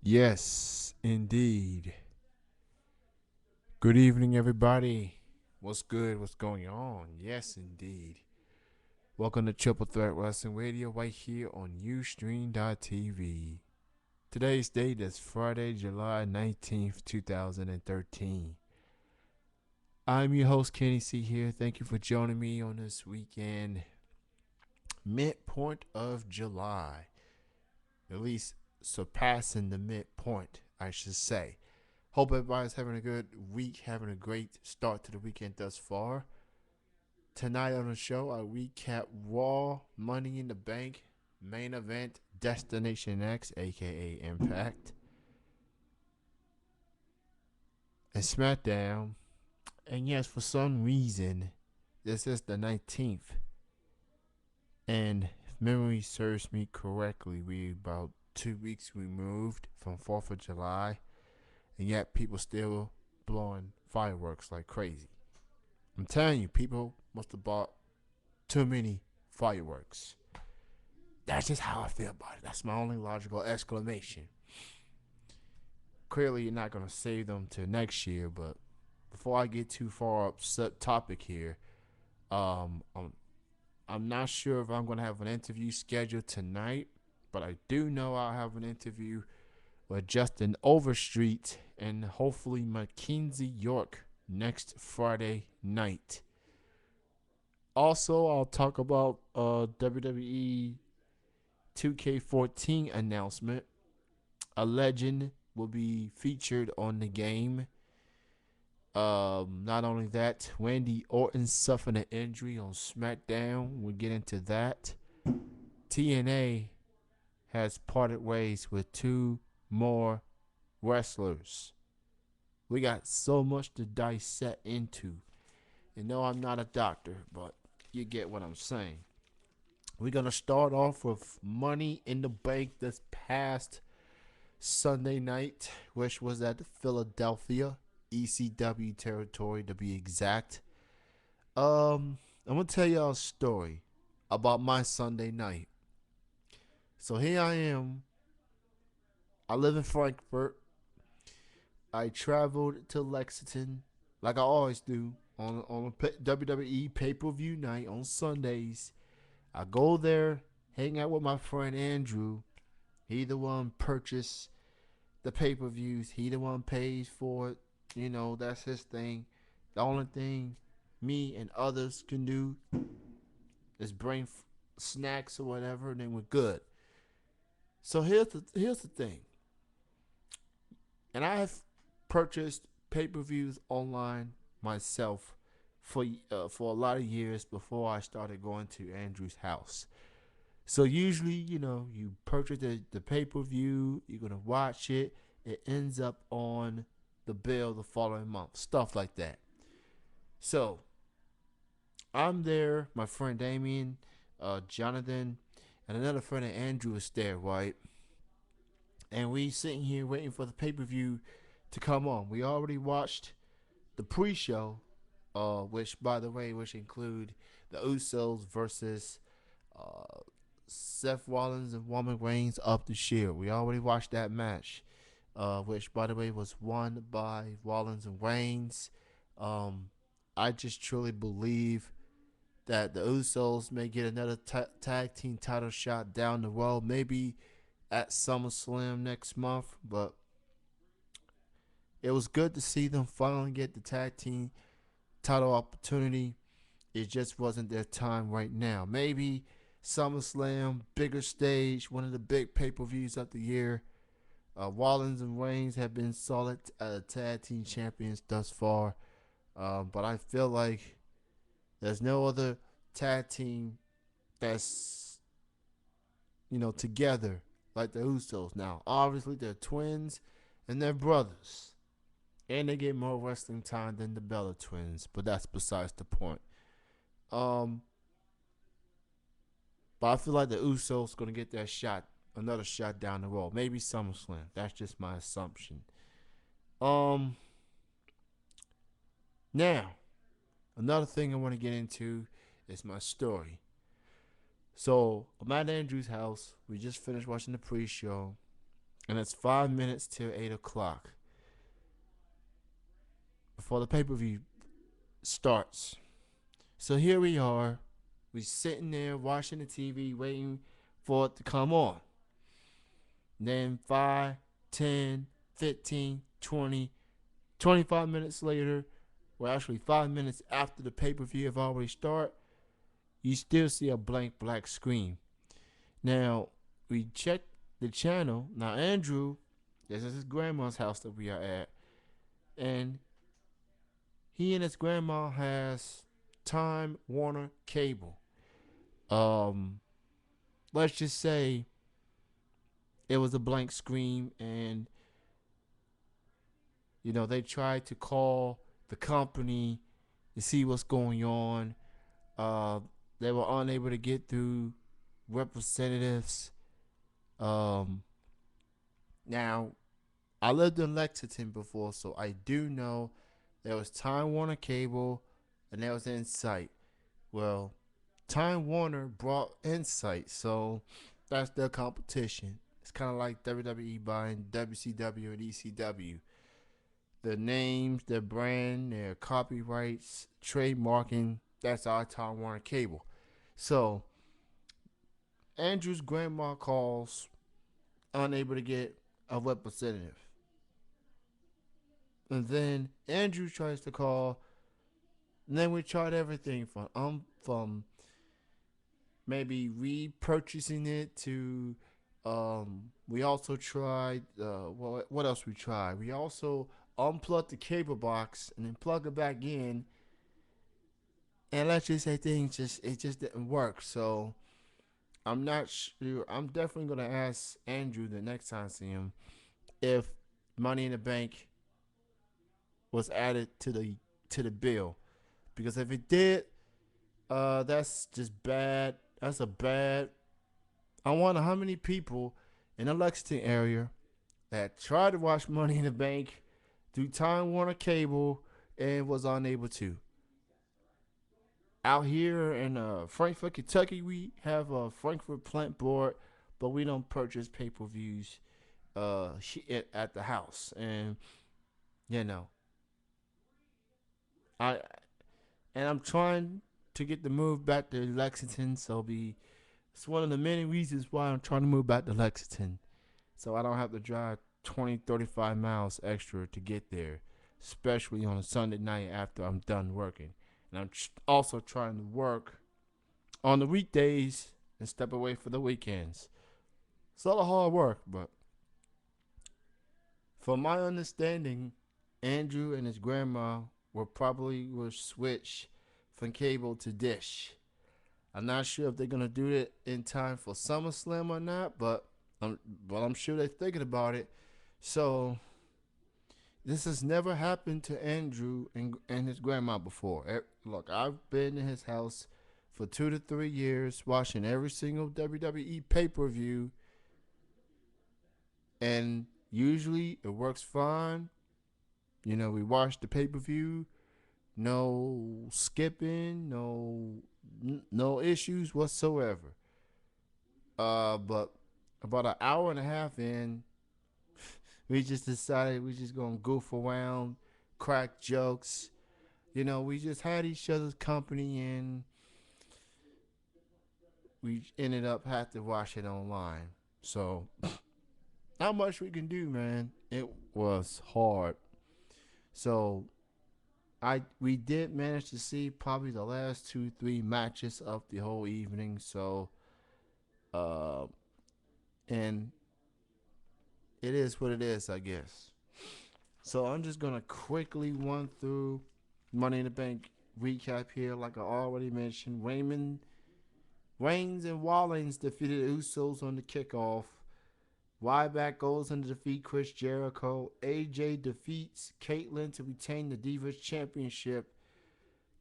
Yes, indeed. Good evening, everybody. What's good? What's going on? Yes, indeed. Welcome to Triple Threat Wrestling Radio right here on Ustream.tv. Today's date is Friday, July 19th, 2013. I'm your host, Kenny C. here. Thank you for joining me on this weekend, midpoint of July. At least surpassing the midpoint, I should say. Hope everybody's having a good week, having a great start to the weekend thus far. Tonight on the show, I recap Raw, Money in the Bank, main event, Destination X, aka Impact, and SmackDown. And yes, for some reason, this is the 19th. And if memory serves me correctly, we about 2 weeks removed from 4th of July. And yet people still blowing fireworks like crazy. I'm telling you, people must have bought too many fireworks. That's just how I feel about it. That's my only logical exclamation. Clearly, you're not going to save them to next year, but before I get too far up topic here, um, I'm, I'm not sure if I'm going to have an interview scheduled tonight, but I do know I'll have an interview with Justin Overstreet and hopefully Mackenzie York next Friday night. Also, I'll talk about WWE 2K14 announcement. A legend will be featured on the game. Not only that, Randy Orton suffered an injury on SmackDown. We'll get into that. TNA has parted ways with two more wrestlers. We got so much to dissect into. And no, I'm not a doctor, but you get what I'm saying. We're going to start off with Money in the Bank this past Sunday night, which was at Philadelphia, ECW territory to be exact. I'm going to tell y'all a story about my Sunday night. So here I am. I live in Frankfurt. I traveled to Lexington like I always do on a WWE pay-per-view night on Sundays. I go there, hang out with my friend Andrew. He the one purchased the pay-per-views. He the one pays for it. You know, that's his thing. The only thing me and others can do is bring snacks or whatever, and then we're good. So here's the thing. And I have purchased pay-per-views online myself for a lot of years before I started going to Andrew's house. So usually, you purchase the pay-per-view, you're going to watch it, it ends up on the bill the following month, stuff like that. So I'm there, my friend Damien, Jonathan, and another friend of Andrew is there, right? And we sitting here waiting for the pay-per-view to come on. We already watched the pre-show, which, by the way, include the Usos versus Seth Rollins and Roman Reigns of the Shield. We already watched that match, which, by the way, was won by Rollins and Reigns. I just truly believe that the Usos may get another tag team title shot down the road, maybe at SummerSlam next month, but it was good to see them finally get the tag team title opportunity. It just wasn't their time right now. Maybe SummerSlam, bigger stage, one of the big pay-per-views of the year. Rollins and Reigns have been solid tag team champions thus far, but I feel like there's no other tag team that's together like the Usos. Now, obviously, they're twins and they're brothers. And they get more wrestling time than the Bella twins, but that's besides the point. But I feel like the Usos gonna get that shot, another shot down the road. Maybe SummerSlam. That's just my assumption. Now, another thing I want to get into is my story. So I'm at Andrew's house. We just finished watching the pre-show. and it's 5 minutes till 8 o'clock before the pay-per-view starts. So here we are. We sitting there watching the TV, waiting for it to come on. Then 5, 10, 15, 20, 25 minutes later, well, actually 5 minutes after the pay-per-view have already started, you still see a blank black screen. Now, we check the channel. Now, Andrew, this is his grandma's house that we are at, and he and his grandma has Time Warner Cable. Let's just say it was a blank screen, and they tried to call the company to see what's going on. They were unable to get through representatives. Now, I lived in Lexington before, so I do know there was Time Warner Cable and there was Insight. Well, Time Warner brought Insight, so that's their competition. It's kind of like WWE buying WCW and ECW. Their names, their brand, their copyrights, trademarking, that's our Time Warner Cable. So, Andrew's grandma calls, unable to get a representative. And then Andrew tries to call, and then we tried everything from maybe repurchasing it to we also tried what else we tried? We also unplugged the cable box and then plug it back in, and let's just say things just didn't work. So I'm not sure. I'm definitely gonna ask Andrew the next time I see him if Money in the Bank was added to the bill, because if it did, that's just bad. That's a bad. I wonder how many people in the Lexington area that tried to watch Money in the Bank through Time Warner Cable and was unable to. Out here in Frankfort, Kentucky, we have a Frankfurt plant board, but we don't purchase pay-per-views at the house. And you know, I and I'm trying to get the move back to Lexington, so it's one of the many reasons why I'm trying to move back to Lexington, so I don't have to drive 20, 35 miles extra to get there, especially on a Sunday night after I'm done working. And I'm also trying to work on the weekdays and step away for the weekends. It's a lot of hard work, but from my understanding, Andrew and his grandma will switch from cable to dish. I'm not sure if they're gonna do it in time for SummerSlam or not, but I'm sure they're thinking about it. So this has never happened to Andrew and his grandma before. Look, I've been in his house for 2 to 3 years, watching every single WWE pay-per-view, and usually it works fine. We watch the pay-per-view, no skipping, no issues whatsoever. But about an hour and a half in, we just decided we just gonna goof around, crack jokes. We just had each other's company, and we ended up having to watch it online. So, not much we can do, man. It was hard. So, we did manage to see probably the last 2-3 matches of the whole evening. So, and it is what it is, I guess. So I'm just gonna quickly run through Money in the Bank recap here. Like I already mentioned, Reigns and Rollins defeated Usos on the kickoff. Ryback goes on to defeat Chris Jericho. AJ defeats Caitlyn to retain the Divas Championship.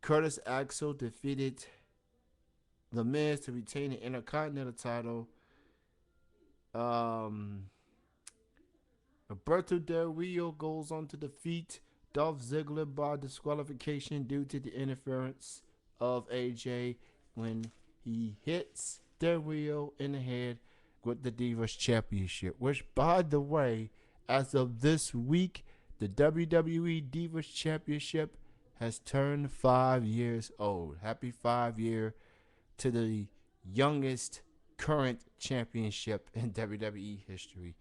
Curtis Axel defeated The Miz to retain the Intercontinental title. Roberto Del Rio goes on to defeat Dolph Ziggler by disqualification due to the interference of AJ when he hits Del Rio in the head with the Divas Championship, which, by the way, as of this week, the WWE Divas Championship has turned 5 years old. Happy 5 year to the youngest current championship in WWE history.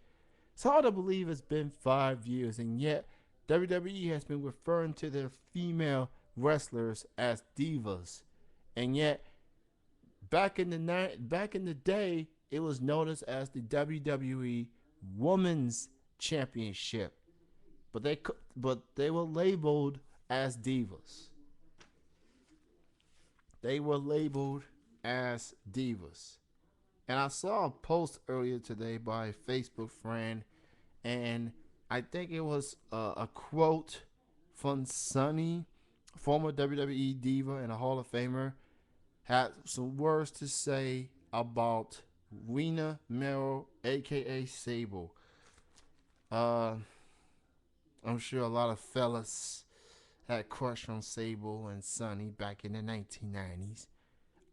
It's hard to believe it's been 5 years, and yet WWE has been referring to their female wrestlers as divas, and yet back in the day, it was noticed as the WWE Women's Championship, but they were labeled as divas. They were labeled as divas. And I saw a post earlier today by a Facebook friend, and I think it was a quote from Sunny, former WWE diva and a Hall of Famer, had some words to say about Rena Merrill, aka Sable. Uh, I'm sure a lot of fellas had a crush on Sable and Sunny back in the 1990s.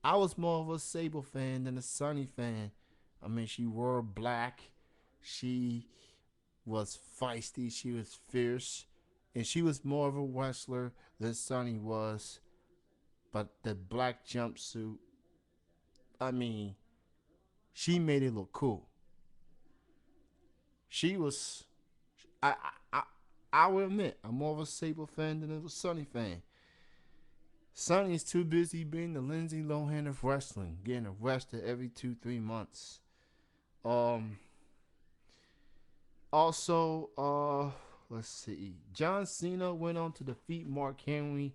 I was more of a Sable fan than a Sunny fan. I mean, she wore black. She was feisty. She was fierce. And she was more of a wrestler than Sunny was. But the black jumpsuit, I mean, she made it look cool. She was, I, I, I, I will admit, I'm more of a Sable fan than a Sunny fan. Sonny is too busy being the Lindsay Lohan of wrestling, getting arrested every 2-3 months. Um. Also, let's see. John Cena went on to defeat Mark Henry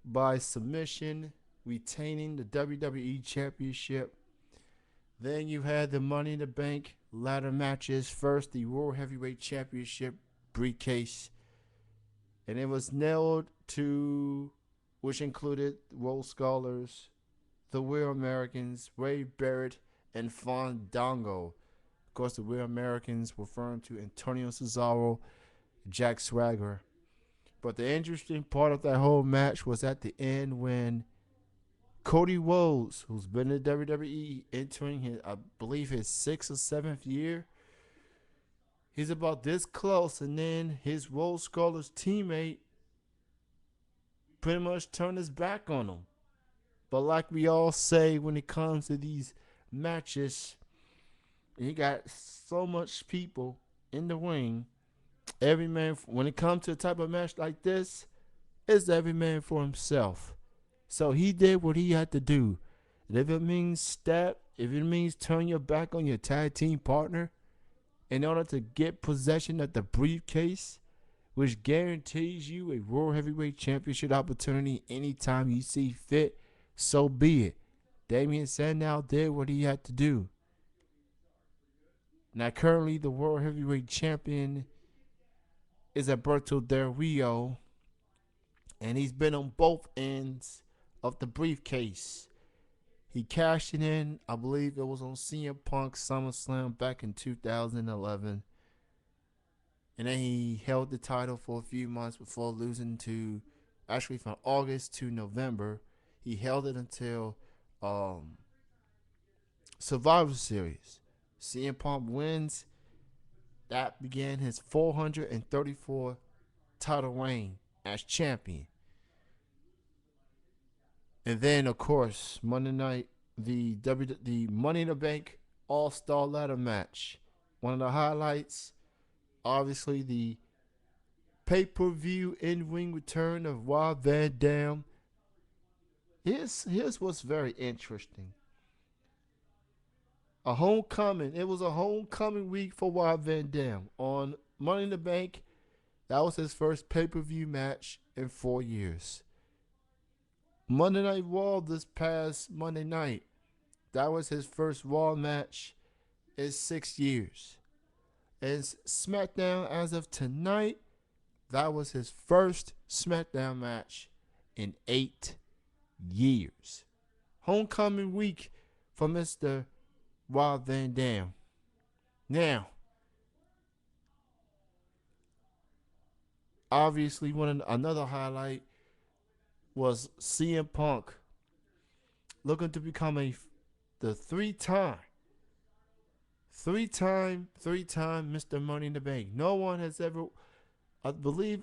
by submission, retaining the WWE Championship. Then you had the Money in the Bank ladder matches. First, the World Heavyweight Championship briefcase, and it was nailed to, which included World Scholars, the Real Americans, Ray Barrett, and Fandango. Of course, the Real Americans referring to Antonio Cesaro, Jack Swagger. But the interesting part of that whole match was at the end when Cody Rhodes, who's been in WWE entering his, I believe, his 6th or 7th year, he's about this close, and then his World Scholars teammate pretty much turned his back on him. But like we all say when it comes to these matches, you got so much people in the ring. Every man, when it comes to a type of match like this, it's every man for himself. So he did what he had to do. And if it means step, if it means turn your back on your tag team partner in order to get possession of the briefcase, which guarantees you a World Heavyweight Championship opportunity anytime you see fit, so be it. Damien Sandow did what he had to do. Now, currently, the World Heavyweight Champion is Alberto Del Rio, and he's been on both ends of the briefcase. He cashed it in, I believe it was on CM Punk SummerSlam back in 2011. And then he held the title for a few months before losing to, actually from August to November. He held it until Survivor Series. CM Punk wins. That began his 434 title reign as champion. And then, of course, Monday night, the Money in the Bank All-Star Ladder match. One of the highlights, obviously, the pay-per-view in-ring return of Rob Van Dam. Here's what's very interesting. A homecoming. It was a homecoming week for Rob Van Dam. On Money in the Bank, that was his first pay-per-view match in 4 years. Monday Night Raw this past Monday night, that was his first Raw match in 6 years. And SmackDown as of tonight, that was his first SmackDown match in 8 years. Homecoming week for Mr. Rob Van Dam. Now, obviously, another highlight was CM Punk looking to become the 3-time Three-time Mr. Money in the Bank. No one has ever, I believe,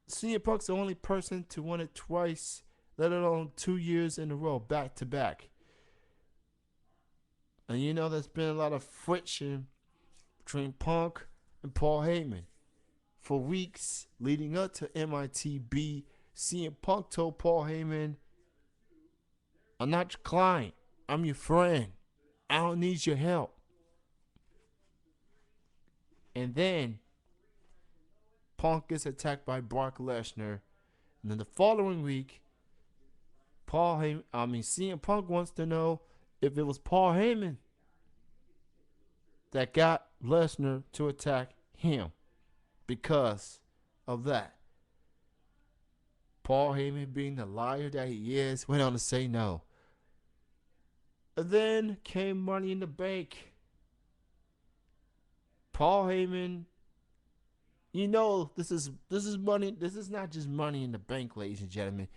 CM Punk's the only person to win it twice, let alone 2 years in a row, back to back. And you know there's been a lot of friction between Punk and Paul Heyman. For weeks leading up to MITB, CM Punk told Paul Heyman, I'm not your client. I'm your friend. I don't need your help. And then Punk gets attacked by Brock Lesnar. And then the following week, CM Punk wants to know if it was Paul Heyman that got Lesnar to attack him. Because of that, Paul Heyman, being the liar that he is, went on to say no. And then came Money in the Bank. Paul Heyman, you know this is money. This is not just Money in the Bank, ladies and gentlemen.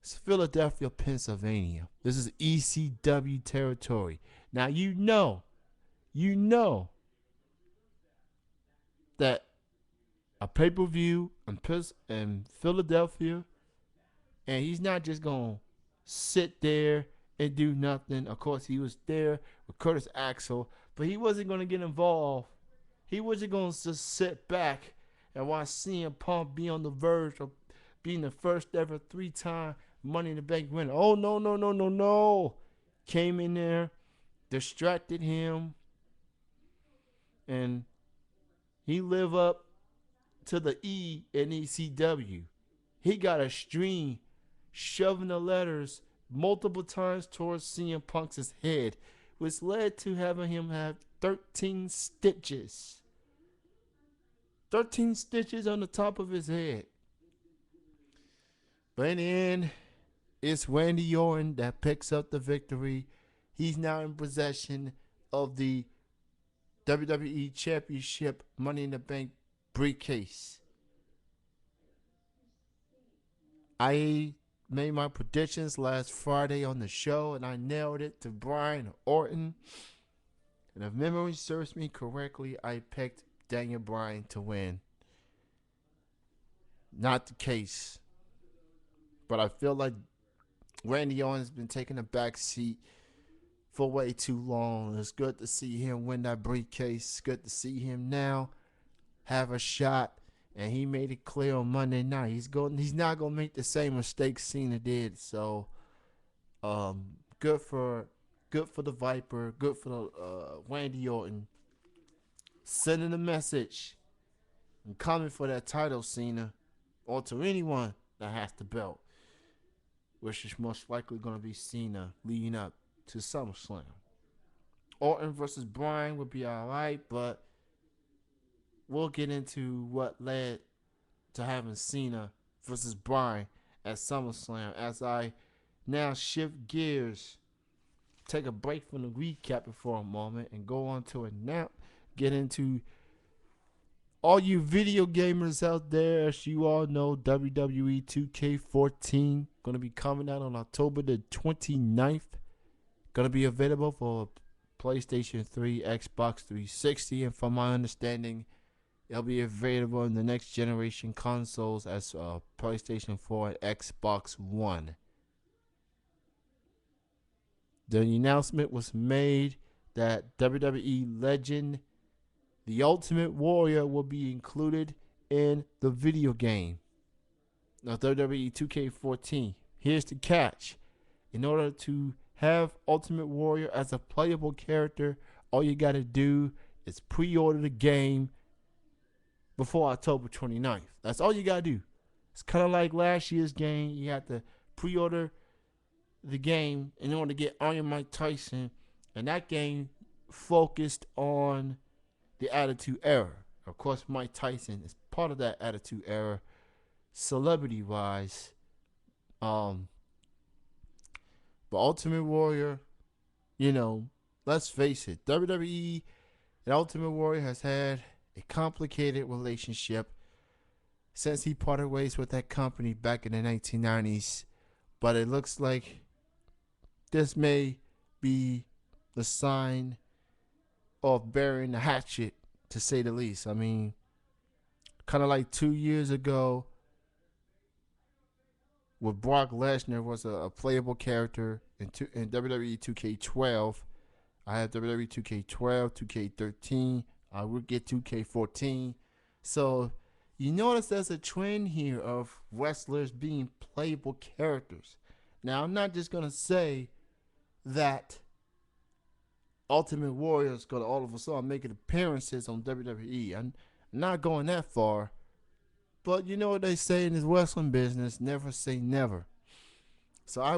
It's Philadelphia, Pennsylvania. This is ECW territory. Now you know that a pay-per-view in Philadelphia, and he's not just gonna sit there and do nothing. Of course, he was there with Curtis Axel, but he wasn't gonna get involved. He wasn't gonna just sit back and watch CM Punk be on the verge of being the first ever 3-time Money in the Bank winner. Oh no! Came in there, distracted him, and he lived up to the E in ECW. He got a string shoving the letters multiple times towards CM Punk's head, which led to having him have 13 stitches. 13 stitches on the top of his head. But in the end, it's Randy Orton that picks up the victory. He's now in possession of the WWE Championship Money in the Bank briefcase. I made my predictions last Friday on the show, and I nailed it to Brian Orton. And if memory serves me correctly, I picked Daniel Bryan to win. Not the case. But I feel like Randy Orton's been taking a back seat for way too long. It's good to see him win that briefcase. It's good to see him now have a shot. And he made it clear on Monday night. He's not gonna make the same mistakes Cena did. So good for the Viper, good for the Randy Orton. Sending a message and coming for that title, Cena, or to anyone that has the belt, which is most likely going to be Cena leading up to SummerSlam. Orton versus Bryan would be alright, but we'll get into what led to having Cena versus Bryan at SummerSlam as I now shift gears, take a break from the recapping for a moment, and go on to get into all you video gamers out there. As you all know, WWE 2K14 going to be coming out on October the 29th. Going to be available for PlayStation 3, Xbox 360, and from my understanding, it'll be available in the next generation consoles as PlayStation 4 and Xbox One. The announcement was made that WWE legend The Ultimate Warrior will be included in the video game. Now, WWE 2K14. Here's the catch. In order to have Ultimate Warrior as a playable character, all you got to do is pre-order the game before October 29th. That's all you got to do. It's kind of like last year's game. You have to pre-order the game in order to get Iron Mike Tyson. And that game focused on the Attitude Era. Of course, Mike Tyson is part of that Attitude Era, celebrity-wise. But Ultimate Warrior, let's face it, WWE and Ultimate Warrior has had a complicated relationship since he parted ways with that company back in the 1990s. But it looks like this may be the sign of burying the hatchet, to say the least. I mean, kind of like 2 years ago, with Brock Lesnar was a playable character in WWE 2K12. I have WWE 2K12, 2K13. I will get 2K14. So you notice there's a trend here of wrestlers being playable characters. Now, I'm not just going to say that Ultimate Warrior is going to all of a sudden make appearances on WWE. I'm not going that far. But you know what they say in this wrestling business, never say never. So I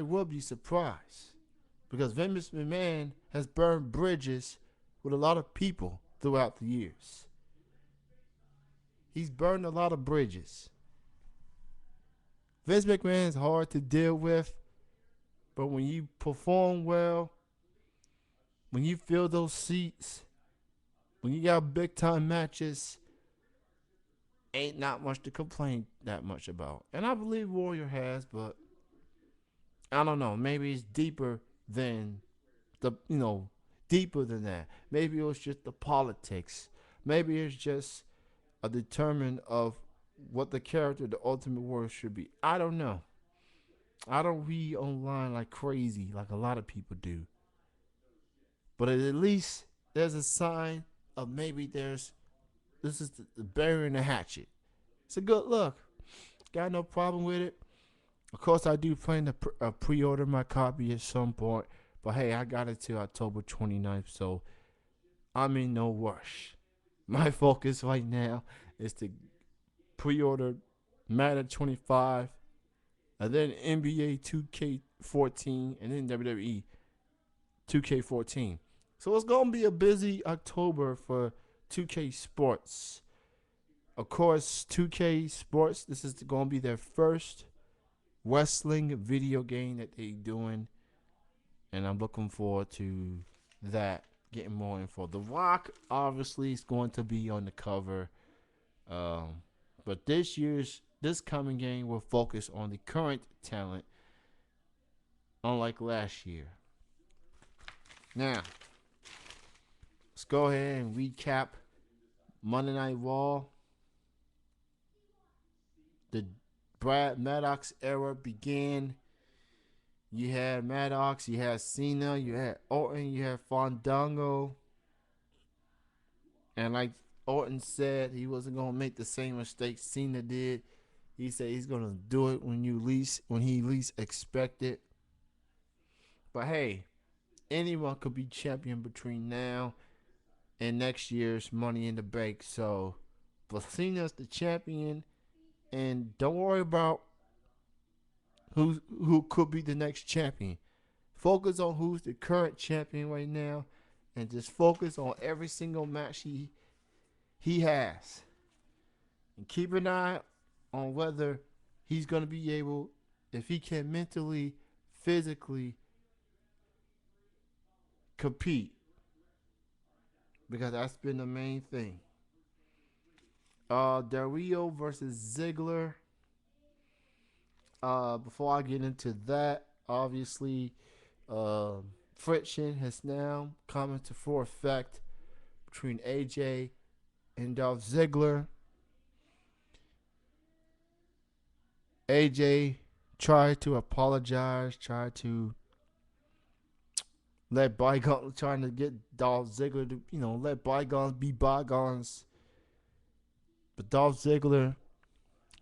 will be surprised. Because Vince McMahon has burned bridges with a lot of people throughout the years. He's burned a lot of bridges. Vince McMahon is hard to deal with, but when you perform well, when you fill those seats, when you got big time matches, ain't not much to complain that much about. And I believe Warrior has, but I don't know. Maybe it's deeper than deeper than that. Maybe it was just the politics. Maybe it's just a determinant of what the character, the Ultimate Warrior, should be. I don't know. I don't read online like crazy, like a lot of people do. But at least there's a sign of maybe this is the burying the hatchet. It's a good look. Got no problem with it. Of course, I do plan to pre-order my copy at some point. But hey, I got it till October 29th, so I'm in no rush. My focus right now is to pre-order Madden 25, and then NBA 2K14, and then WWE 2K14. So it's going to be a busy October for 2K Sports. Of course, 2K Sports, this is going to be their first wrestling video game that they're doing. And I'm looking forward to that, getting more info. The Rock, obviously, is going to be on the cover. But this coming game will focus on the current talent, unlike last year. Now, let's go ahead and recap Monday Night Raw. The Brad Maddox era began. You had Maddox, you had Cena, you had Orton, you had Fandango. And like Orton said, he wasn't going to make the same mistakes Cena did. He said he's going to do it when he least expect it. But hey, anyone could be champion between now and next year's Money in the Bank. So, but Cena's the champion. And don't worry about who could be the next champion. Focus on who's the current champion right now, and just focus on every single match he has. And keep an eye on whether he's going to be able, if he can mentally, physically compete. Because that's been the main thing. Del Rio versus Ziggler. Before I get into that, obviously, friction has now come into full effect between AJ and Dolph Ziggler. AJ tried to apologize, tried to let bygones, trying to get Dolph Ziggler to, let bygones be bygones. But Dolph Ziggler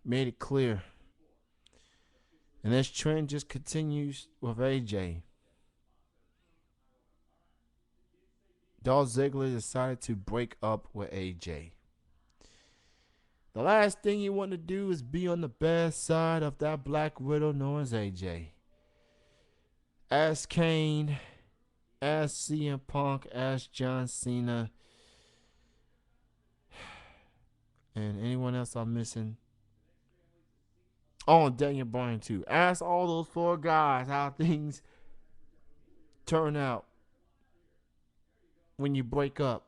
made it clear. And this trend just continues with AJ. Dolph Ziggler decided to break up with AJ. The last thing you want to do is be on the bad side of that Black Widow known as AJ. As Kane, as CM Punk, as John Cena, and anyone else I'm missing. Oh, Daniel Bryan too. Ask all those four guys how things turn out when you break up,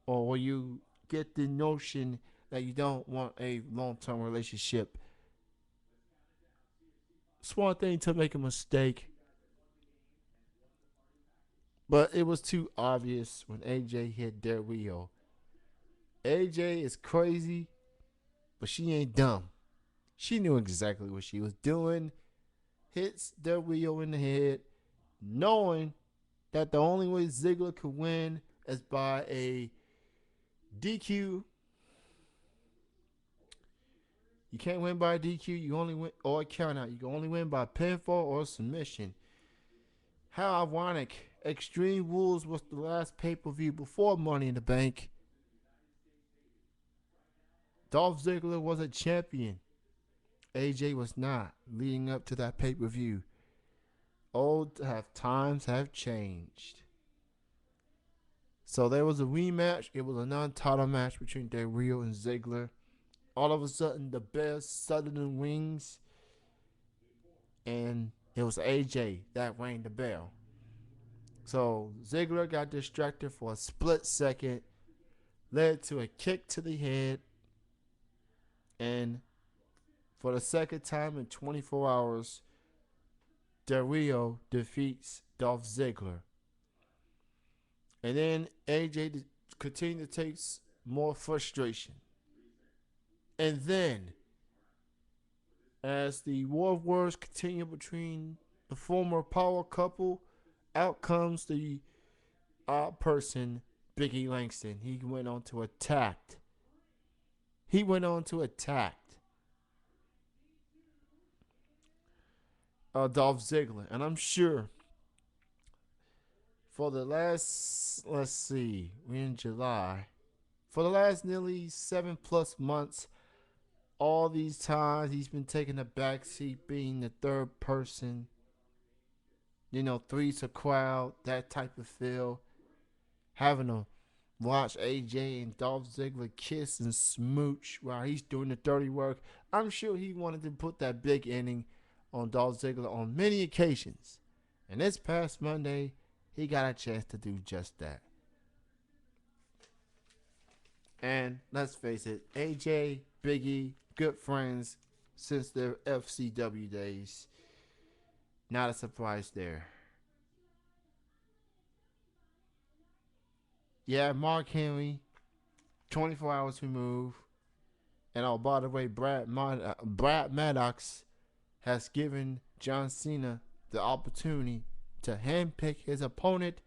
or when you get the notion that you don't want a long-term relationship. It's one thing to make a mistake, But it was too obvious when AJ hit Del Rio. AJ is crazy, but she ain't dumb. She knew exactly what she was doing. Hits Del Rio in the head, knowing that the only way Ziggler could win is by a DQ. You can't win by a DQ. You only win or a count out. You can only win by pinfall or submission. How ironic. Extreme Rules was the last pay-per-view before Money in the Bank. Dolph Ziggler was a champion. AJ was not, leading up to that pay-per-view. Times have changed. So there was a rematch. It was a non-title match between Del Rio and Ziggler. All of a sudden, the best Southern rings, and it was AJ that rang the bell. So Ziggler got distracted for a split second, led to a kick to the head, and for the second time in 24 hours, Del Rio defeats Dolph Ziggler. And then AJ continued to take more frustration. And then, as the war of words continued between the former power couple, out comes the odd person, Biggie Langston. He went on to attack Dolph Ziggler. And I'm sure for the last, we're in July. For the last nearly 7+ months, all these times he's been taking a backseat, being the third person. Three's a crowd, that type of feel. Having to watch AJ and Dolph Ziggler kiss and smooch while he's doing the dirty work. I'm sure he wanted to put that big ending on Dolph Ziggler on many occasions. And this past Monday, he got a chance to do just that. And let's face it, AJ, Biggie, good friends since their FCW days. Not a surprise there. Yeah, Mark Henry, 24 hours removed. And oh, by the way, Brad Maddox has given John Cena the opportunity to handpick his opponent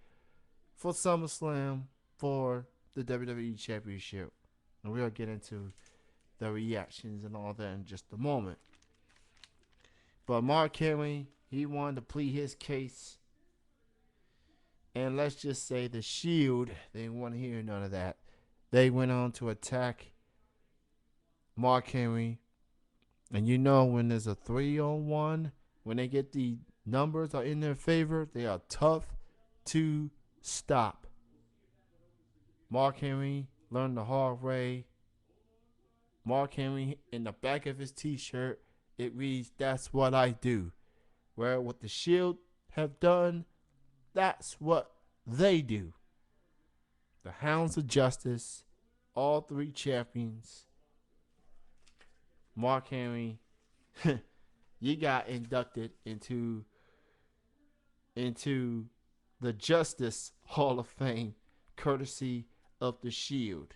for SummerSlam for the WWE Championship. And we'll get into the reactions and all that in just a moment. But Mark Henry, he wanted to plead his case. And let's just say the Shield, they didn't want to hear none of that. They went on to attack Mark Henry. And when there's a 3-on-1, when they get the numbers are in their favor, they are tough to stop. Mark Henry learned the hard way. Mark Henry, in the back of his t-shirt, it reads, "That's what I do." Where what the Shield have done, that's what they do. The Hounds of Justice, all three champions. Mark Henry, you got inducted into the Justice Hall of Fame, courtesy of the Shield.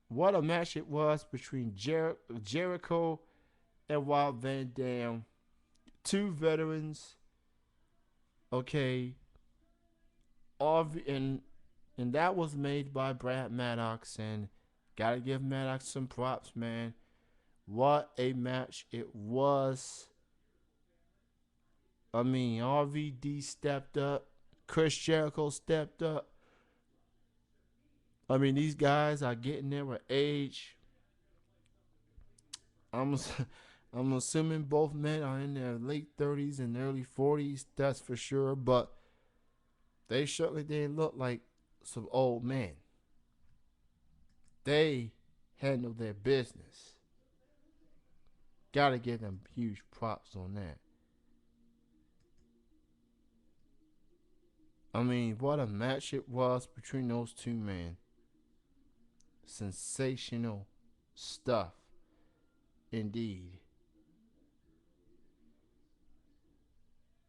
What a match it was between Jericho and Rob Van Dam. Two veterans. Okay. And that was made by Brad Maddox. And gotta give Maddox some props, man. What a match it was. I mean, RVD stepped up. Chris Jericho stepped up. I mean, these guys are getting there with age. I'm assuming both men are in their late 30s and early 40s. That's for sure. But they certainly didn't look like some old men. They handled their business. Gotta give them huge props on that. I mean, what a match it was between those two men. Sensational stuff. Indeed.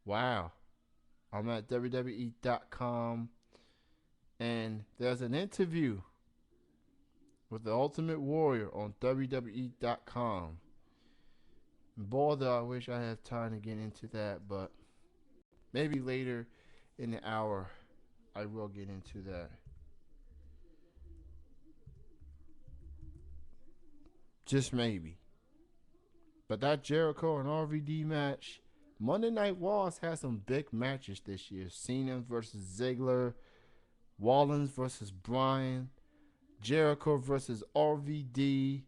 Wow. I'm at WWE.com, and there's an interview with the Ultimate Warrior on WWE.com. Boy, though, I wish I had time to get into that, but maybe later in the hour I will get into that. Just maybe. But that Jericho and RVD match, Monday Night Wars has some big matches this year. Cena versus Ziggler, Rollins versus Bryan, Jericho versus RVD.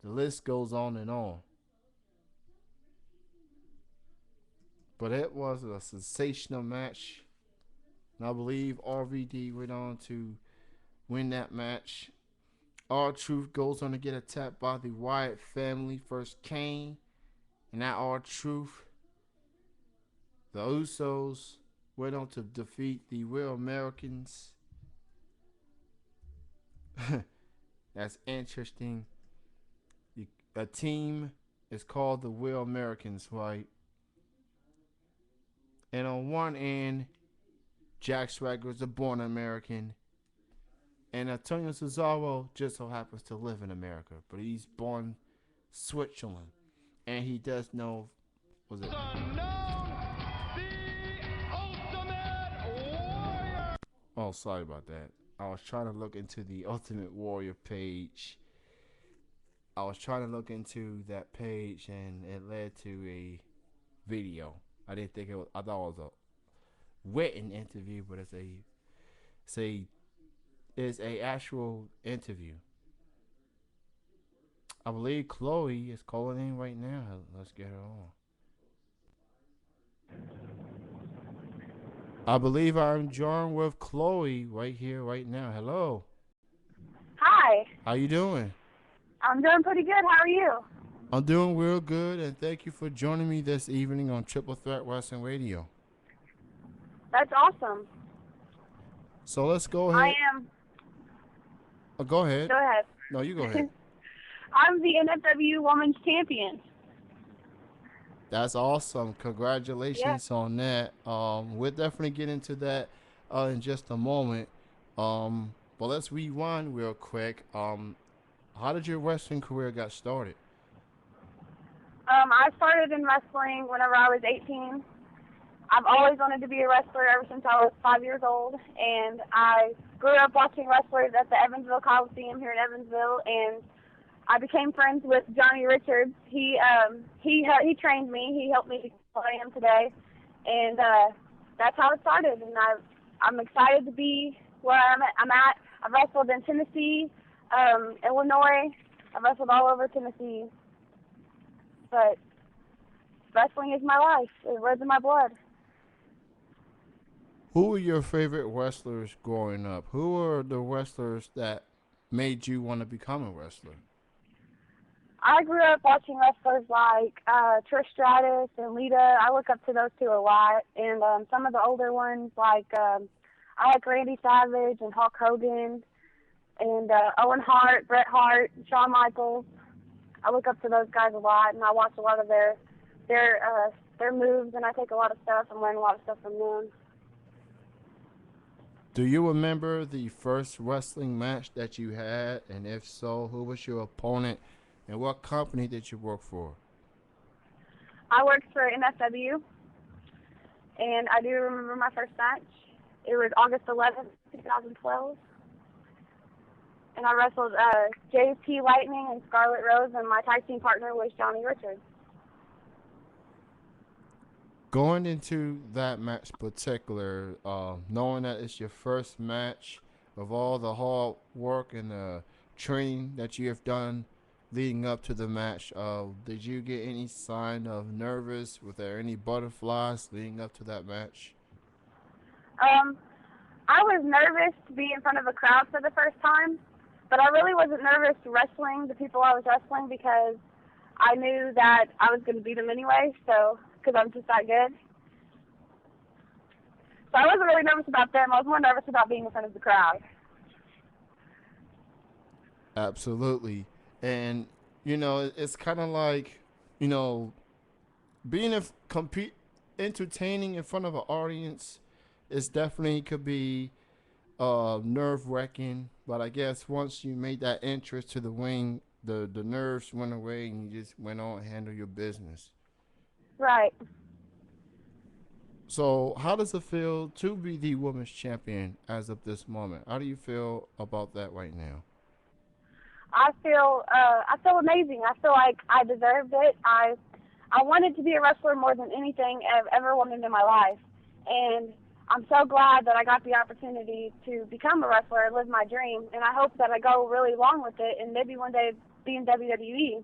The list goes on and on. But it was a sensational match. And I believe RVD went on to win that match. R-Truth goes on to get attacked by the Wyatt family. First Kane, and that R-Truth. The Usos went on to defeat the Real Americans. That's interesting. A team is called the Real Americans, right? And on one end, Jack Swagger is a born American. And Antonio Cesaro just so happens to live in America. But he's born Switzerland. And he does know, was it? Oh, sorry about that. I was trying to look into the Ultimate Warrior page. I was trying to look into that page, and it led to a video. I didn't think it was. I thought it was a written interview, but it's a actual interview. I believe Chloe is calling in right now. Let's get her on. I believe I'm joined with Chloe right here, right now. Hello. Hi. How you doing? I'm doing pretty good. How are you? I'm doing real good, and thank you for joining me this evening on Triple Threat Wrestling Radio. That's awesome. So let's go ahead. I am. Oh, go ahead. Go ahead. No, you go ahead. I'm the NFW Women's Champion. That's awesome. Congratulations on that. We'll definitely get into that in just a moment. But let's rewind real quick. How did your wrestling career got started? I started in wrestling whenever I was 18. I've always wanted to be a wrestler ever since I was 5 years old, and I grew up watching wrestlers at the Evansville Coliseum here in Evansville, and I became friends with Johnny Richards. He trained me. He helped me become what I am today, and that's how it started. And I'm excited to be where I'm at. I've wrestled in Tennessee, Illinois. I've wrestled all over Tennessee, but wrestling is my life. It runs in my blood. Who were your favorite wrestlers growing up? Who were the wrestlers that made you want to become a wrestler? I grew up watching wrestlers like Trish Stratus and Lita. I look up to those two a lot. And some of the older ones, like I like Randy Savage and Hulk Hogan and Owen Hart, Bret Hart, Shawn Michaels. I look up to those guys a lot, and I watch a lot of their moves, and I take a lot of stuff and learn a lot of stuff from them. Do you remember the first wrestling match that you had? And if so, who was your opponent? And what company did you work for? I worked for NFW, and I do remember my first match. It was August 11th, 2012. And I wrestled JP Lightning and Scarlet Rose, and my tag team partner was Johnny Richards. Going into that match particular, knowing that it's your first match, of all the hard work and the training that you have done leading up to the match, did you get any sign of nervous? Were there any butterflies leading up to that match? I was nervous to be in front of a crowd for the first time, but I really wasn't nervous wrestling the people I was wrestling because I knew that I was going to beat them anyway, so because I'm just that good. So I wasn't really nervous about them. I was more nervous about being in front of the crowd. Absolutely. And, you know, it's kind of like you know, being a compete entertaining in front of an audience is definitely could be nerve wracking. But I guess once you made that entrance to the wing, the nerves went away and you just went on and handle your business. Right. So how does it feel to be the women's champion as of this moment? How do you feel about that right now? I feel amazing. I feel like I deserved it. I wanted to be a wrestler more than anything I've ever wanted in my life, and I'm so glad that I got the opportunity to become a wrestler and live my dream. And I hope that I go really long with it, and maybe one day be in WWE.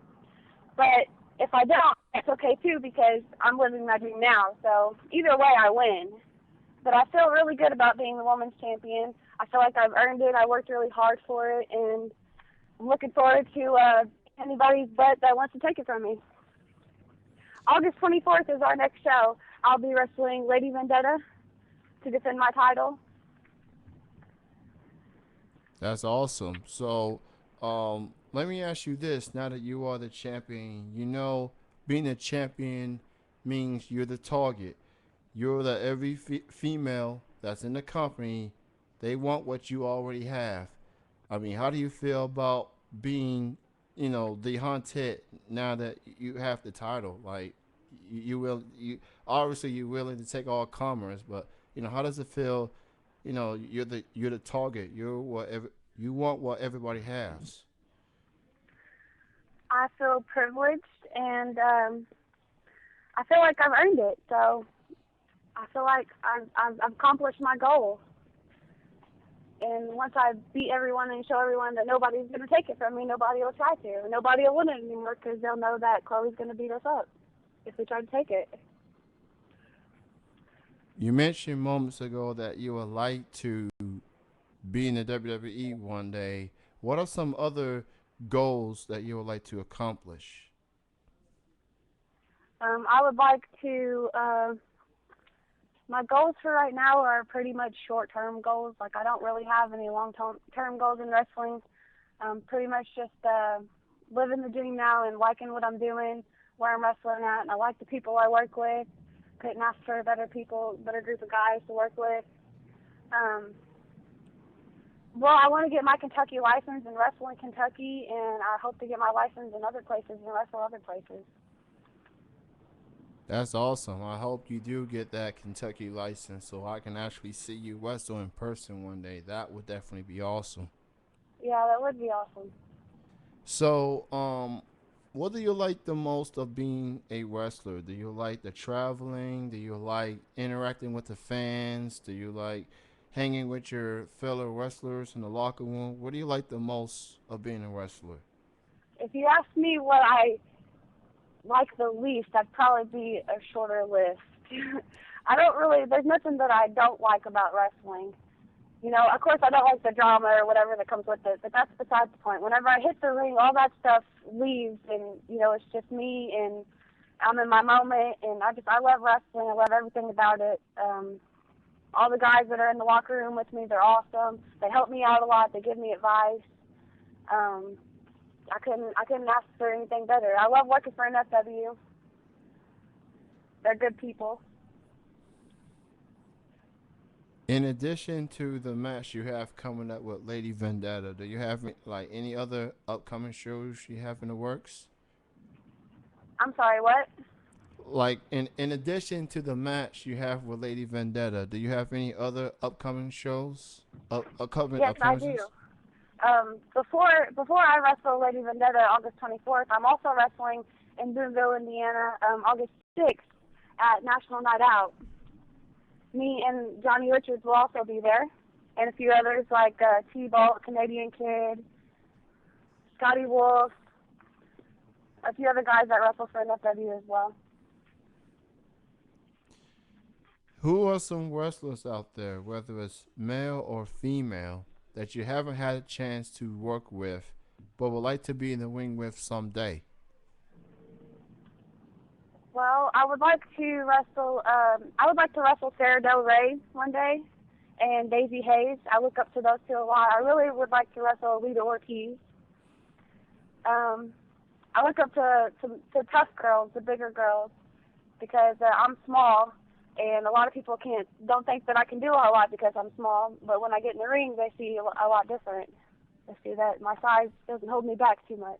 But if I don't, it's okay too because I'm living my dream now. So either way, I win. But I feel really good about being the women's champion. I feel like I've earned it. I worked really hard for it, and I'm looking forward to anybody's butt that wants to take it from me. August 24th is our next show. I'll be wrestling Lady Vendetta to defend my title. That's awesome. So, let me ask you this: now that you are the champion, you know, being a champion means you're the target. You're the every female that's in the company. They want what you already have. I mean, how do you feel about being, the hunted now that you have the title? Like, you will you obviously you're willing to take all comers, but how does it feel? You're the target. You're whatever you want. What everybody has. I feel privileged, and I feel like I've earned it. So I feel like I've accomplished my goal. And once I beat everyone and show everyone that nobody's going to take it from me, nobody will try to. Nobody will win it anymore because they'll know that Chloe's going to beat us up if we try to take it. You mentioned moments ago that you would like to be in the WWE one day. What are some other goals that you would like to accomplish? I would like to. My goals for right now are pretty much short-term goals. Like I don't really have any long-term goals in wrestling. Pretty much just living the dream now and liking what I'm doing, where I'm wrestling at, and I like the people I work with. Couldn't ask for better group of guys to work with. Um, well, I want to get my Kentucky license and wrestle in Kentucky, and I hope to get my license in other places and wrestle other places. That's awesome. I hope you do get that Kentucky license so I can actually see you wrestle in person one day. That would definitely be awesome. Yeah, that would be awesome. So, what do you like the most of being a wrestler? Do you like the traveling? Do you like interacting with the fans? Do you like hanging with your fellow wrestlers in the locker room? What do you like the most of being a wrestler? If you ask me what I like the least, I'd probably be a shorter list. I don't really, there's nothing that I don't like about wrestling. You know, of course I don't like the drama or whatever that comes with it, but that's besides the point. Whenever I hit the ring, all that stuff leaves and, it's just me and I'm in my moment and I love wrestling. I love everything about it. All the guys that are in the locker room with me, they're awesome. They help me out a lot. They give me advice. Um, I couldn't ask for anything better. I love working for NFW. They're good people. In addition to the match you have coming up with Lady Vendetta, do you have like any other upcoming shows you have in the works? I'm sorry, what? Like in addition to the match you have with Lady Vendetta, do you have any other upcoming shows? Upcoming Yes, I do. appearances? Before I wrestle Lady Vendetta August 24th, I'm also wrestling in Boonville, Indiana, August 6th at National Night Out. Me and Johnny Richards will also be there, and a few others like T-Bolt, Canadian Kid, Scotty Wolf, a few other guys that wrestle for NFW as well. Who are some wrestlers out there, whether it's male or female, that you haven't had a chance to work with, but would like to be in the ring with someday? Well, I would like to wrestle Sarah Del Rey one day, and Daisy Hayes. I look up to those two a lot. I really would like to wrestle Lita Ortiz. Um, I look up to tough girls, the bigger girls, because I'm small, and a lot of people don't think that I can do a whole lot because I'm small. But when I get in the ring, they see a lot different. They see that my size doesn't hold me back too much.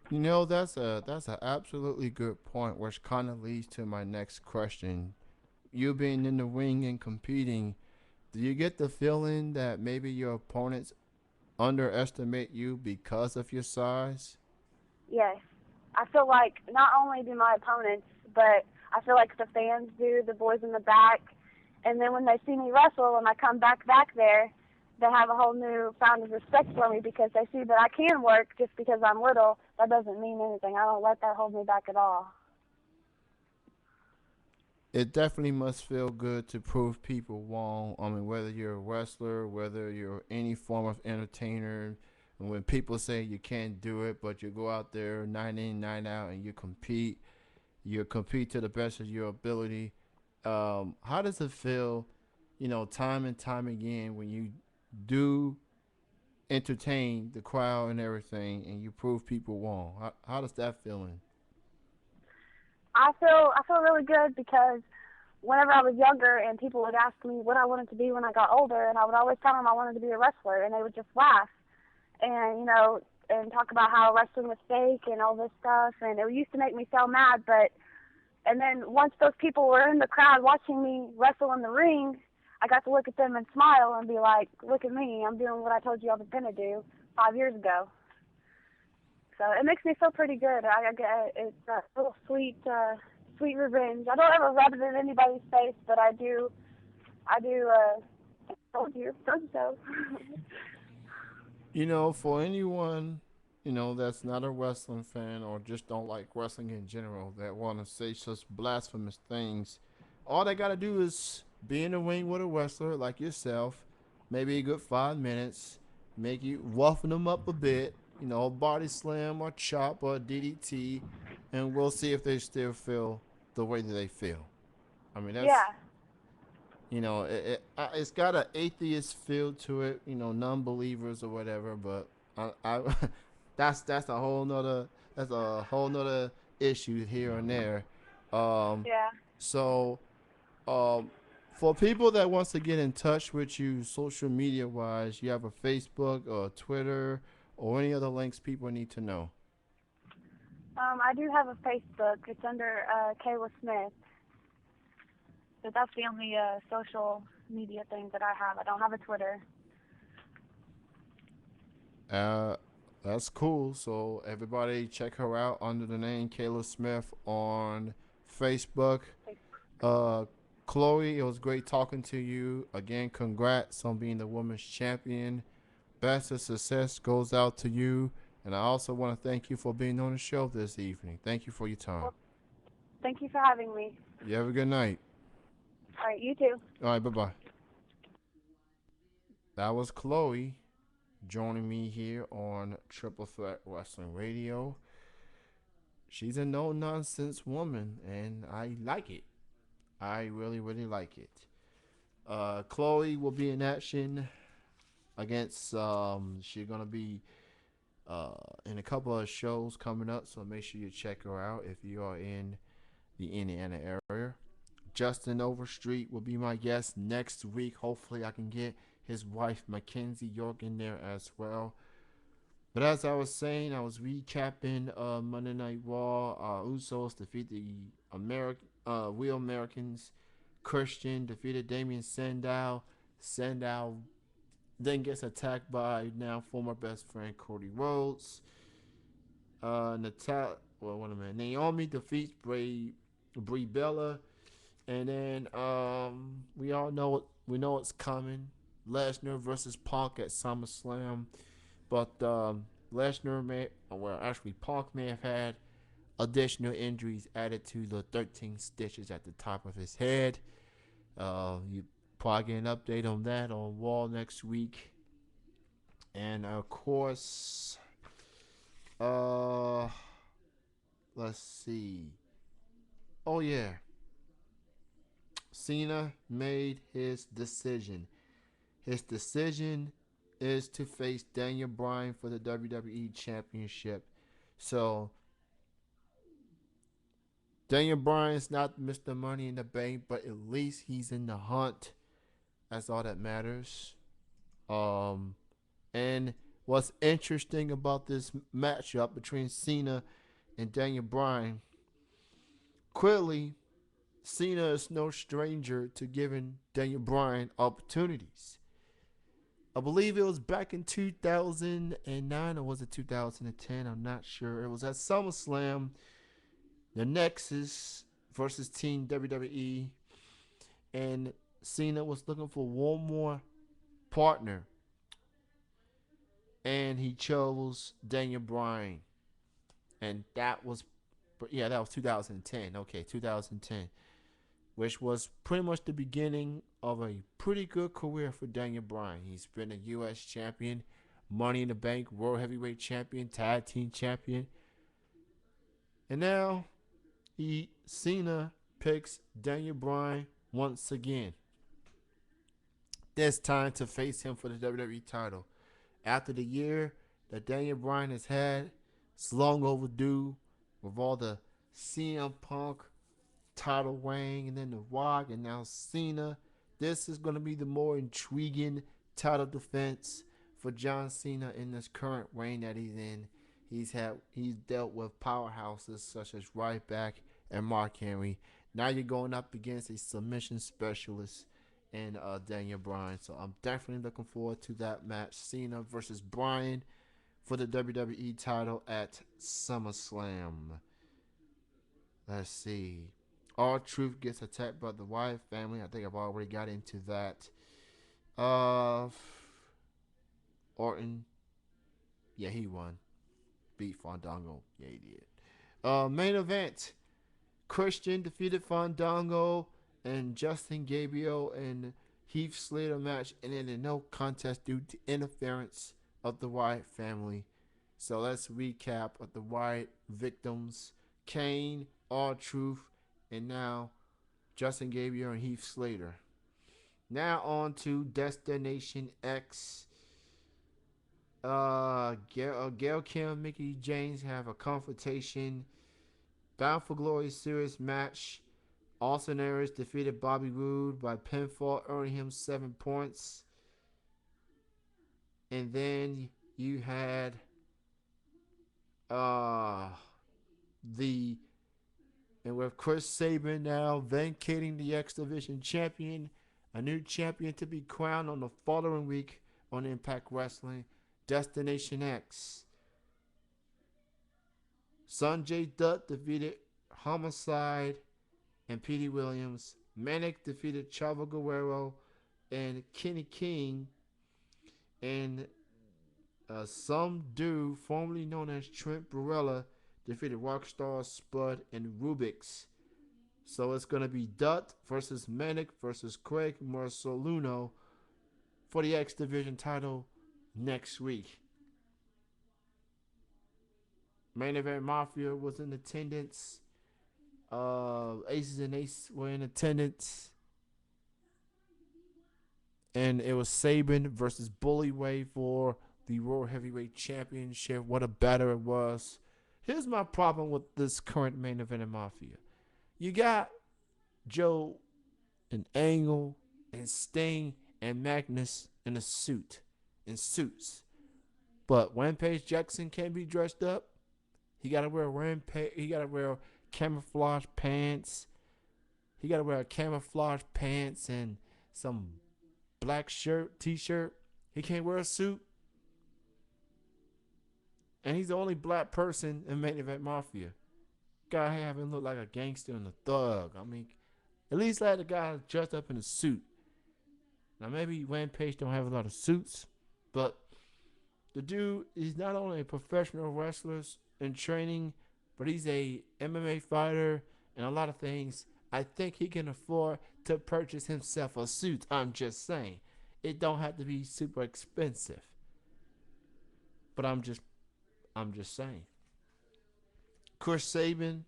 You know, that's a absolutely good point, which kind of leads to my next question. You being in the ring and competing, do you get the feeling that maybe your opponents underestimate you because of your size? Yes, I feel like not only do my opponents, but I feel like the fans do, the boys in the back, and then when they see me wrestle and I come back there, they have a whole new found of respect for me because they see that I can work just because I'm little. That doesn't mean anything. I don't let that hold me back at all. It definitely must feel good to prove people wrong. I mean, whether you're a wrestler, whether you're any form of entertainer, and when people say you can't do it, but you go out there night in, night out, and you compete to the best of your ability. How does it feel, time and time again when you do entertain the crowd and everything, and you prove people wrong? How does that feeling? I feel really good because whenever I was younger and people would ask me what I wanted to be when I got older, and I would always tell them I wanted to be a wrestler, and they would just laugh and and talk about how wrestling was fake and all this stuff, and it used to make me so mad. But and then once those people were in the crowd watching me wrestle in the ring, I got to look at them and smile and be like, "Look at me! I'm doing what I told you I was gonna do 5 years ago." So it makes me feel pretty good. I get it's a little sweet revenge. I don't ever rub it in anybody's face, but I do. I do. Told you so. For anyone, that's not a wrestling fan or just don't like wrestling in general that want to say such blasphemous things, all they got to do is be in the ring with a wrestler like yourself, maybe a good 5 minutes, make you roughen them up a bit, body slam or chop or DDT, and we'll see if they still feel the way that they feel. I mean, that's Yeah. it's got an atheist feel to it, non-believers or whatever. But I that's a whole nother issue here and there. Um, Yeah. so um, for people that wants to get in touch with you, social media wise, you have a Facebook or Twitter or any other links people need to know. I do have a Facebook. It's under Kayla Smith. But that's the only social media thing that I have. I don't have a Twitter. Uh, that's cool. So everybody check her out under the name Kayla Smith on Facebook. Uh, Chloe, it was great talking to you. Again, congrats on being the women's champion. Best of success goes out to you. And I also want to thank you for being on the show this evening. Thank you for your time. Well, thank you for having me. You have a good night. All right, you too. All right, bye bye. That was Chloe joining me here on Triple Threat Wrestling Radio. She's a no nonsense woman, and I like it. I really, really like it. Chloe will be in action against. She's gonna be in a couple of shows coming up, so make sure you check her out if you are in the Indiana area. Justin Overstreet will be my guest next week. Hopefully, I can get his wife Mackenzie York in there as well. But as I was saying, I was recapping Monday Night Raw. Usos defeat the Real Americans. Christian defeated Damian Sandow. Sandow then gets attacked by now former best friend Cody Rhodes. Wait a minute. Naomi defeats Brie Bella, and then we know it's coming. Lesnar versus Punk at SummerSlam, but Lesnar actually Punk may have had additional injuries added to the 13 stitches at the top of his head. You probably get an update on that on Wall next week. And of course, uh, let's see. Oh yeah, Cena made his decision. His decision is to face Daniel Bryan for the WWE Championship. So Daniel Bryan's not Mr. Money in the Bank, but at least he's in the hunt. That's all that matters. Um, and what's interesting about this matchup between Cena and Daniel Bryan, clearly Cena is no stranger to giving Daniel Bryan opportunities. I believe it was back in 2009 or was it 2010? I'm not sure. It was at SummerSlam, the Nexus versus Team WWE, and Cena was looking for one more partner, and he chose Daniel Bryan, and that was 2010. Okay, 2010, which was pretty much the beginning of a pretty good career for Daniel Bryan. He's been a U.S. champion, Money in the Bank, World Heavyweight Champion, Tag Team Champion, and now Cena picks Daniel Bryan once again. This time to face him for the WWE title. After the year that Daniel Bryan has had, it's long overdue with all the CM Punk title reign and then The Rock and now Cena. This is going to be the more intriguing title defense for John Cena in this current reign that he's in. He's dealt with powerhouses such as Ryback and Mark Henry. Now you're going up against a submission specialist in Daniel Bryan. So I'm definitely looking forward to that match. Cena versus Bryan for the WWE title at SummerSlam. Let's see. R-Truth gets attacked by the Wyatt family. I think I've already got into that. Orton. Yeah, he won. Beat Fandango. Yeah, he did. Main event. Christian defeated Fandango and Justin Gabriel and Heath Slater match, and then a no contest due to interference of the Wyatt family. So let's recap of the Wyatt victims. Kane, R-Truth, and now Justin Gabriel and Heath Slater. Now on to Destination X. Gail Kim and Mickey James have a confrontation. Bound for Glory series match. Austin Aries defeated Bobby Roode by pinfall, earning him 7 points. And then you had with Chris Sabin now vacating the X Division champion, a new champion to be crowned on the following week on Impact Wrestling. Destination X. Sanjay Dutt defeated Homicide and Petey Williams. Manic defeated Chavo Guerrero and Kenny King. And some dude, formerly known as Trent Barella, defeated Rockstar, Spud, and Rubix. So it's going to be Dutt versus Manic versus Craig Marceluno for the X Division title next week. Main Event Mafia was in attendance. Aces and Aces were in attendance. And it was Sabin versus Bully Ray for the World Heavyweight Championship. What a battle it was. Here's my problem with this current Main Event in Mafia. You got Joe and Angle and Sting and Magnus in suits. But Rampage Jackson can't be dressed up. He gotta wear camouflage pants. He gotta wear camouflage pants and some black t-shirt. He can't wear a suit. And he's the only black person in Main Event Mafia. Gotta have him look like a gangster and a thug. I mean, at least let the guy dressed up in a suit. Now maybe Rampage don't have a lot of suits, but the dude is not only a professional wrestler in training, but he's a MMA fighter and a lot of things. I think he can afford to purchase himself a suit. I'm just saying. It don't have to be super expensive. But I'm just saying. Chris Sabin,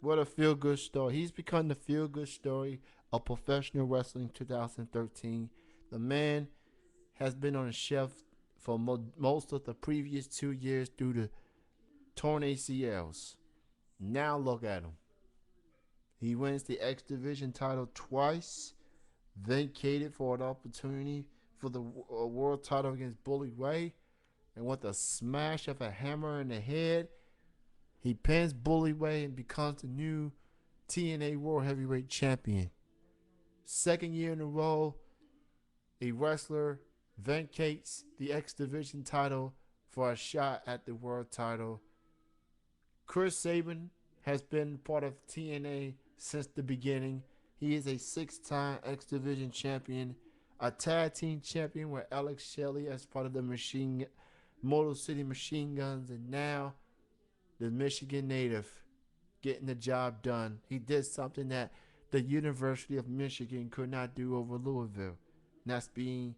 what a feel-good story. He's become the feel-good story of professional wrestling 2013. The man has been on the shelf for most of the previous 2 years due to torn ACLs. Now look at him. He wins the X Division title twice, vacated for an opportunity for the world title against Bully Ray, and with a smash of a hammer in the head, he pins Bully Ray and becomes the new TNA World Heavyweight Champion. Second year in a row, a wrestler vacates the X Division title for a shot at the world title. Chris Sabin has been part of TNA since the beginning. He is a 6-time X Division champion, a tag team champion with Alex Shelley as part of the Motor City Machine Guns, and now the Michigan native getting the job done. He did something that the University of Michigan could not do over Louisville, and that's being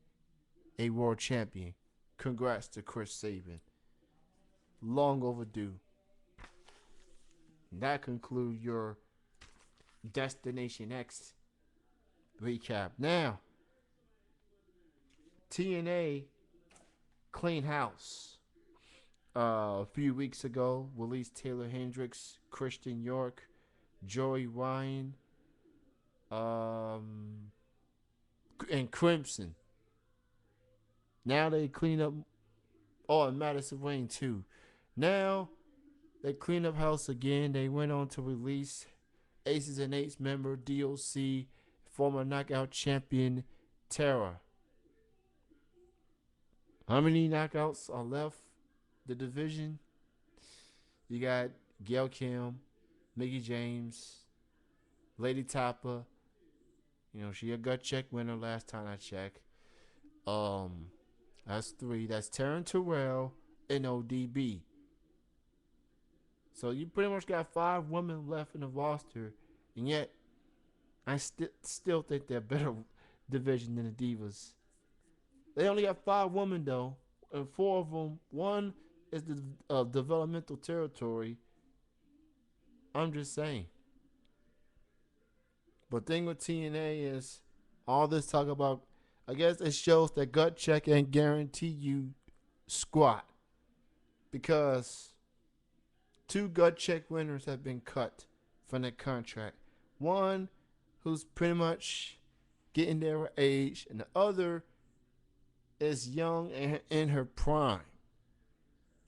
a world champion. Congrats to Chris Sabin. Long overdue. That concludes your Destination X recap. Now, TNA clean house. A few weeks ago, released Taylor Hendricks, Christian York, Joey Ryan, and Crimson. Now they clean up. Oh, and Madison Wayne too. Now they clean up house again. They went on to release Aces and Eights member DOC, former knockout champion Tara. How many knockouts are left? The division? You got Gail Kim, Mickey James, Lady Tapa. You know, she a gut check winner last time I checked. That's 3. That's Taryn Terrell and ODB. So you pretty much got 5 women left in the roster, and yet I still think they're a better division than the Divas. They only have 5 women though, and 4 of them, one is the developmental territory. I'm just saying. But thing with TNA is all this talk about. I guess it shows that gut check ain't guarantee you squat, because 2 gut check winners have been cut from their contract. One who's pretty much getting their age, and the other is young and in her prime.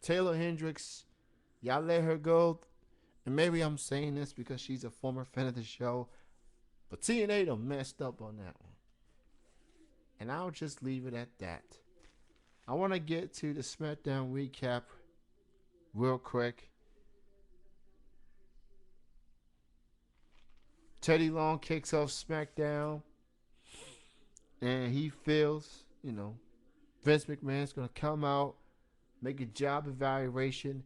Taylor Hendricks, y'all let her go. And maybe I'm saying this because she's a former fan of the show, but TNA done messed up on that one. And I'll just leave it at that. I want to get to the SmackDown recap real quick. Teddy Long kicks off SmackDown, and he feels, Vince McMahon's going to come out, make a job evaluation,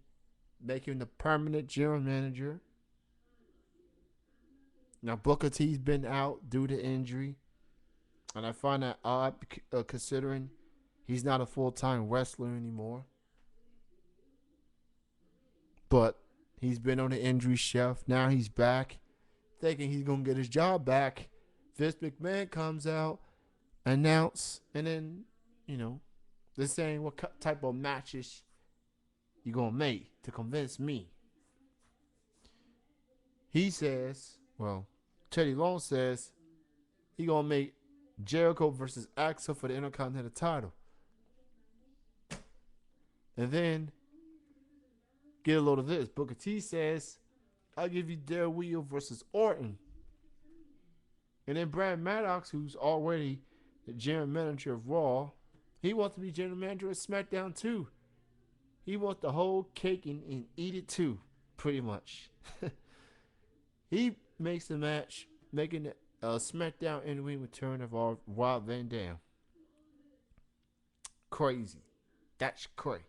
make him the permanent general manager. Now, Booker T's been out due to injury, and I find that odd considering he's not a full-time wrestler anymore. But he's been on the injury shelf. Now he's back, thinking he's going to get his job back. Vince McMahon comes out, announce, and then, they're saying what type of matches you going to make to convince me. He says, Teddy Long says he going to make Jericho versus Axel for the Intercontinental title. And then, get a load of this. Booker T says, I'll give you Del Rio versus Orton. And then Brad Maddox, who's already the general manager of Raw, he wants to be general manager of SmackDown too. He wants the whole cake and eat it too, pretty much. He makes the match, making the SmackDown in-ring return of our Rob Van Dam. Crazy. That's crazy.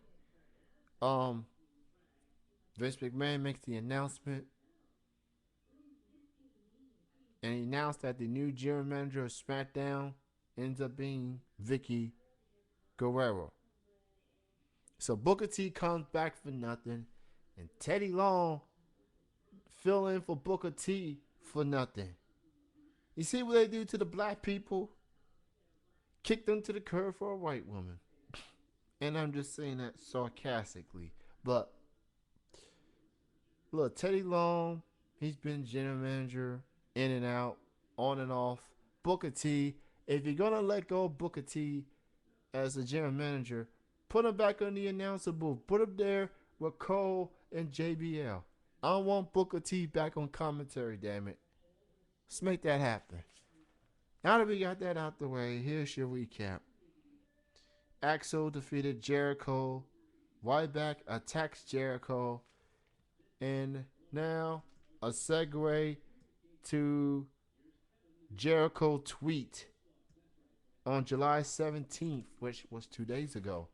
Vince McMahon makes the announcement, and he announced that the new general manager of SmackDown ends up being Vicky Guerrero. So Booker T comes back for nothing, and Teddy Long fill in for Booker T for nothing. You see what they do to the black people? Kick them to the curb for a white woman. And I'm just saying that sarcastically. But look, Teddy Long, he's been general manager in and out, on and off. Booker T, if you're gonna let go of Booker T as a general manager, put him back on the announcer booth. Put him there with Cole and JBL. I don't want Booker T back on commentary, damn it. Let's make that happen. Now that we got that out the way, here's your recap. Axel defeated Jericho. Ryback attacks Jericho. And now a segue to Jericho tweet on July 17th, which was 2 days ago.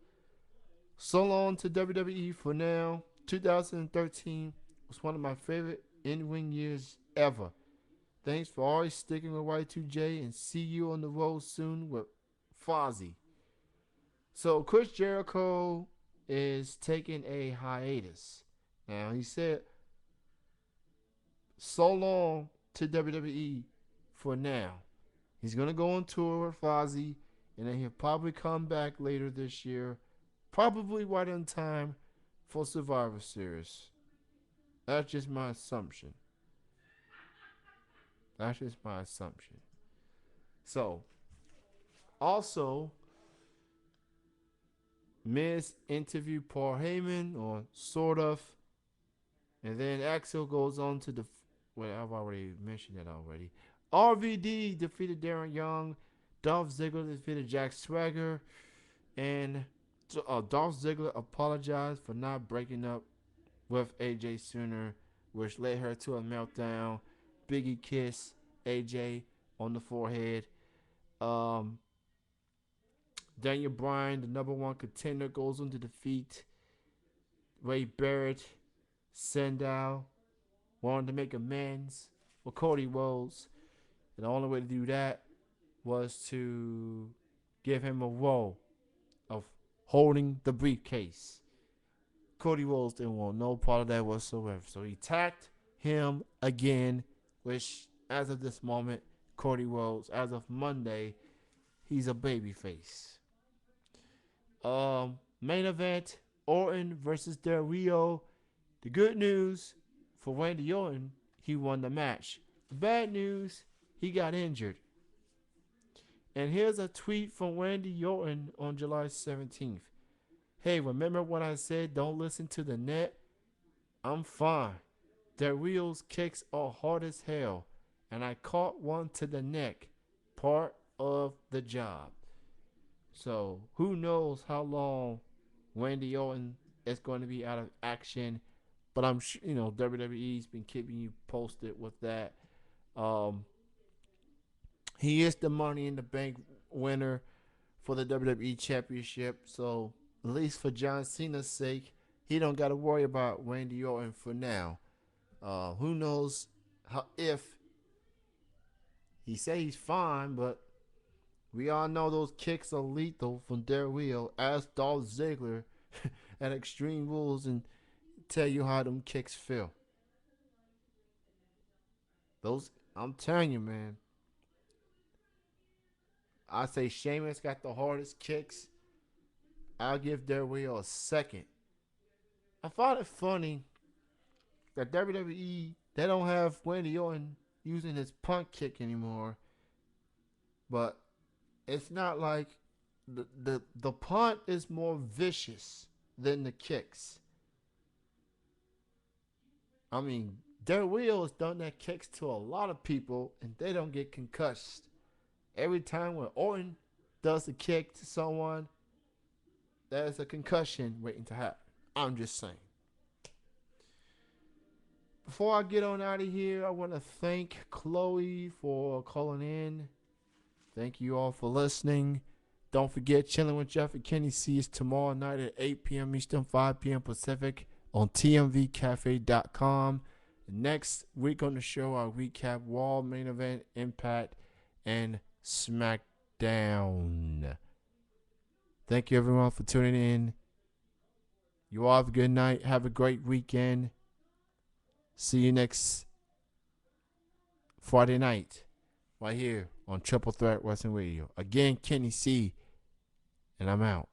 So long to WWE for now. 2013 was one of my favorite in-ring years ever. Thanks for always sticking with Y2J and see you on the road soon with Fozzy. So Chris Jericho is taking a hiatus. Now he said so long to WWE for now. He's going to go on tour with Fozzy, and then he'll probably come back later this year, probably right on time for Survivor Series. That's just my assumption. So, also, Miz interviewed Paul Heyman, or sort of, and then Axel goes on to I've already mentioned that already. RVD defeated Darren Young. Dolph Ziggler defeated Jack Swagger. And Dolph Ziggler apologized for not breaking up with AJ sooner, which led her to a meltdown. Biggie kiss AJ on the forehead. Daniel Bryan, the number one contender, goes on to defeat Wade Barrett. Sandow wanted to make amends with Cody Rhodes. And the only way to do that was to give him a role of holding the briefcase. Cody Rhodes didn't want no part of that whatsoever. So he attacked him again, which as of this moment, Cody Rhodes, as of Monday, he's a babyface. Main event, Orton versus Del Rio. The good news for Randy Orton, he won the match. The bad news, he got injured. And here's a tweet from Randy Orton on July 17th. Hey, remember when I said don't listen to the net? I'm fine. Del Rio's kicks are hard as hell, and I caught one to the neck. Part of the job. So who knows how long Randy Orton is going to be out of action. But I'm sure, WWE's been keeping you posted with that. He is the Money in the Bank winner for the WWE Championship. So at least for John Cena's sake, he don't got to worry about Randy Orton for now. Who knows if he say he's fine, but we all know those kicks are lethal from Del Rio. Ask Dolph Ziggler at Extreme Rules and tell you how them kicks feel. I'm telling you, man. I say Sheamus got the hardest kicks. I'll give Del Rio a second. I thought it funny that WWE, they don't have Randy Orton using his punt kick anymore. But it's not like the punt is more vicious than the kicks. I mean, Del Rio has done that kicks to a lot of people, and they don't get concussed. Every time when Orton does a kick to someone, there's a concussion waiting to happen. I'm just saying. Before I get on out of here, I want to thank Chloe for calling in. Thank you all for listening. Don't forget, Chilling with Jeff and Kenny C is tomorrow night at 8 p.m. Eastern, 5 p.m. Pacific on tmvcafe.com. Next week on the show, I'll recap Raw, Main Event, Impact, and SmackDown. Thank you, everyone, for tuning in. You all have a good night. Have a great weekend. See you next Friday night right here on Triple Threat Wrestling Radio. Again, Kenny C, and I'm out.